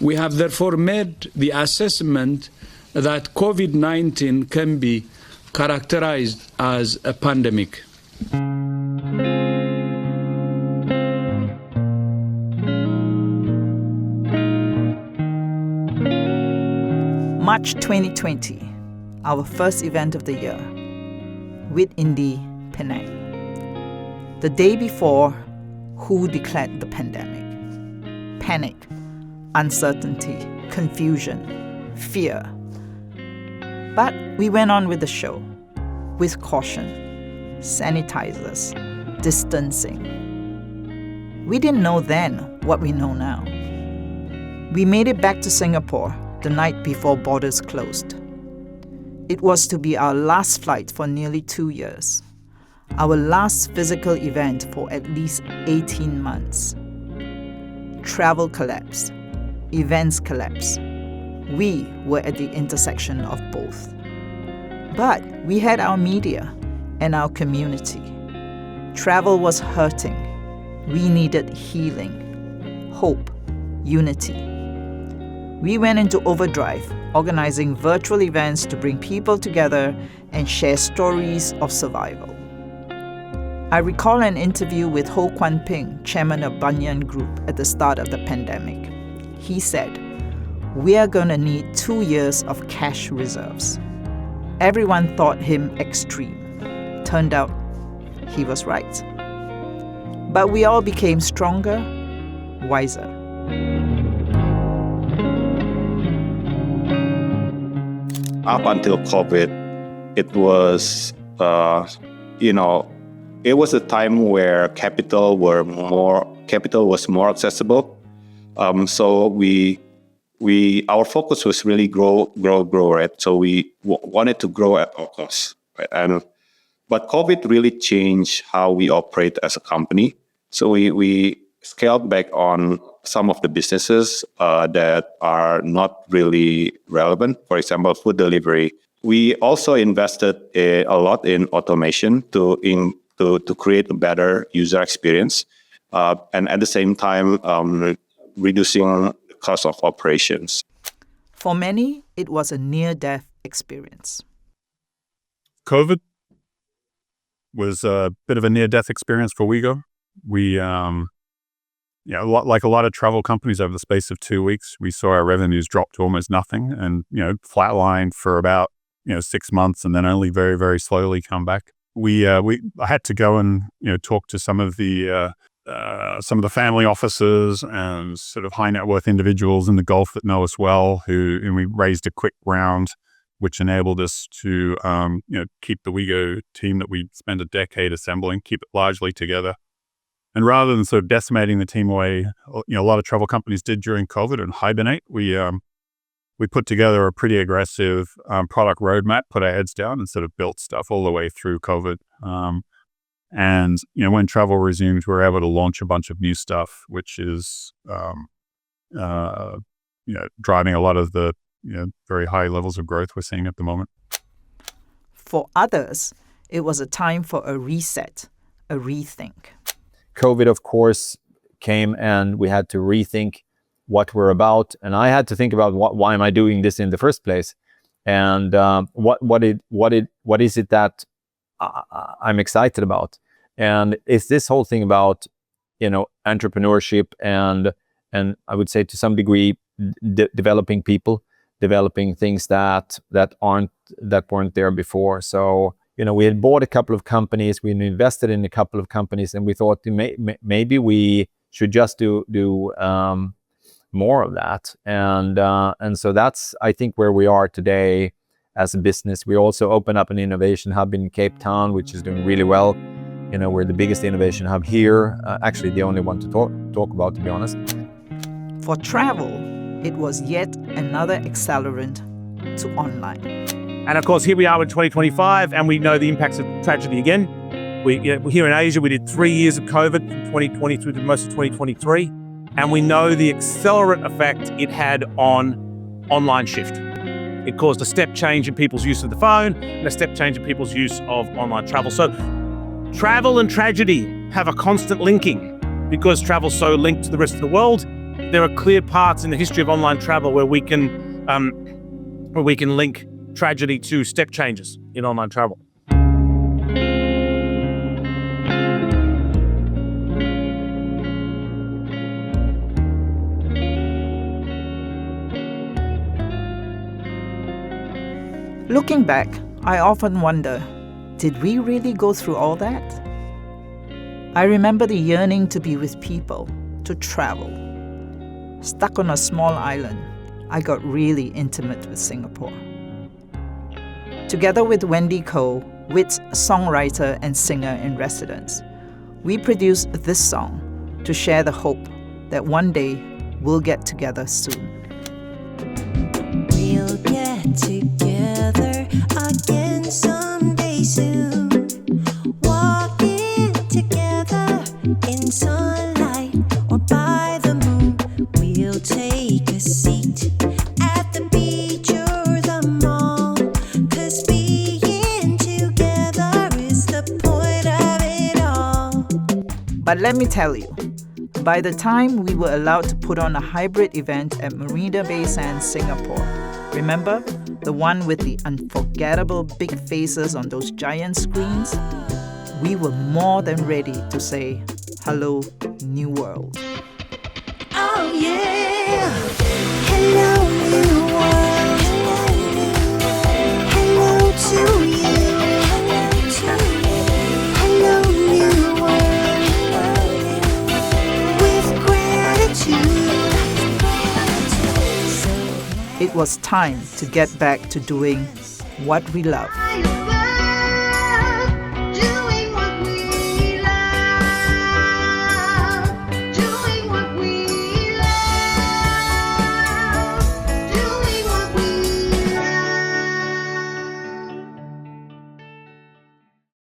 We have therefore made the assessment that COVID-19 can be characterized as a pandemic. March 2020, our first event of the year, with Indy, Penang. The day before, WHO declared the pandemic. Panic, uncertainty, confusion, fear. But we went on with the show, with caution, sanitizers, distancing. We didn't know then what we know now. We made it back to Singapore the night before borders closed. It was to be our last flight for nearly 2 years, our last physical event for at least 18 months. Travel collapsed, events collapsed. We were at the intersection of both. But we had our media and our community. Travel was hurting. We needed healing, hope, unity. We went into overdrive, organizing virtual events to bring people together and share stories of survival. I recall an interview with Ho Kwan Ping, chairman of Banyan Group, at the start of the pandemic. He said, "We are going to need 2 years of cash reserves." Everyone thought him extreme. Turned out, he was right. But we all became stronger, wiser. Up until COVID, it was, it was a time where capital was more accessible. So our focus was really grow, right? So we wanted to grow at all costs, right? But COVID really changed how we operate as a company. So we scaled back on some of the businesses that are not really relevant. For example, food delivery. We also invested a lot in automation to create a better user experience, and at the same time reducing the cost of operations. For many, it was a near-death experience. COVID was a bit of a near-death experience for Wego. We, like a lot of travel companies, over the space of 2 weeks, we saw our revenues drop to almost nothing, and flatlined for about 6 months, and then only very, very slowly come back. I had to go and talk to some of the family offices and sort of high net worth individuals in the Gulf that know us well, and we raised a quick round, which enabled us to keep the Wego team that we spent a decade assembling, keep it largely together. And rather than sort of decimating the team away, a lot of travel companies did during COVID and hibernate, we put together a pretty aggressive product roadmap, put our heads down, and sort of built stuff all the way through COVID. And when travel resumed, we were able to launch a bunch of new stuff, which is driving a lot of the very high levels of growth we're seeing at the moment. For others, it was a time for a reset, a rethink. COVID, of course, came and we had to rethink what we're about. And I had to think about why am I doing this in the first place? And what is it that I'm excited about? And it's this whole thing about, entrepreneurship and I would say to some degree, developing people, developing things that weren't there before. So, we had bought a couple of companies, we invested in a couple of companies, and we thought maybe we should just do more of that. And so that's, I think, where we are today as a business. We also opened up an innovation hub in Cape Town, which is doing really well. We're the biggest innovation hub here, actually the only one to talk about, to be honest. For travel, it was yet another accelerant to online. And of course, here we are in 2025, and we know the impacts of tragedy again. Here in Asia, we did 3 years of COVID from 2020 through to most of 2023. And we know the accelerant effect it had on online shift. It caused a step change in people's use of the phone and a step change in people's use of online travel. So travel and tragedy have a constant linking because travel's so linked to the rest of the world. there are clear parts in the history of online travel where we can link tragedy to step changes in online travel. Looking back, I often wonder, did we really go through all that? I remember the yearning to be with people, to travel. Stuck on a small island, I got really intimate with Singapore. Together with Wendy Koh, Wit's songwriter and singer in residence, we produced this song to share the hope that one day we'll get together soon. We'll get together again someday soon. Walking together in sunlight or by the moon. We'll take a seat at the beach or the mall. 'Cause being together is the point of it all. But let me tell you, by the time we were allowed to put on a hybrid event at Marina Bay Sands, Singapore, remember? The one with the unforgettable big faces on those giant screens? We were more than ready to say, hello, New World. Oh yeah! Hello, new world. Hello to you. Hello, new world. With gratitude. It was time to get back to doing what we love.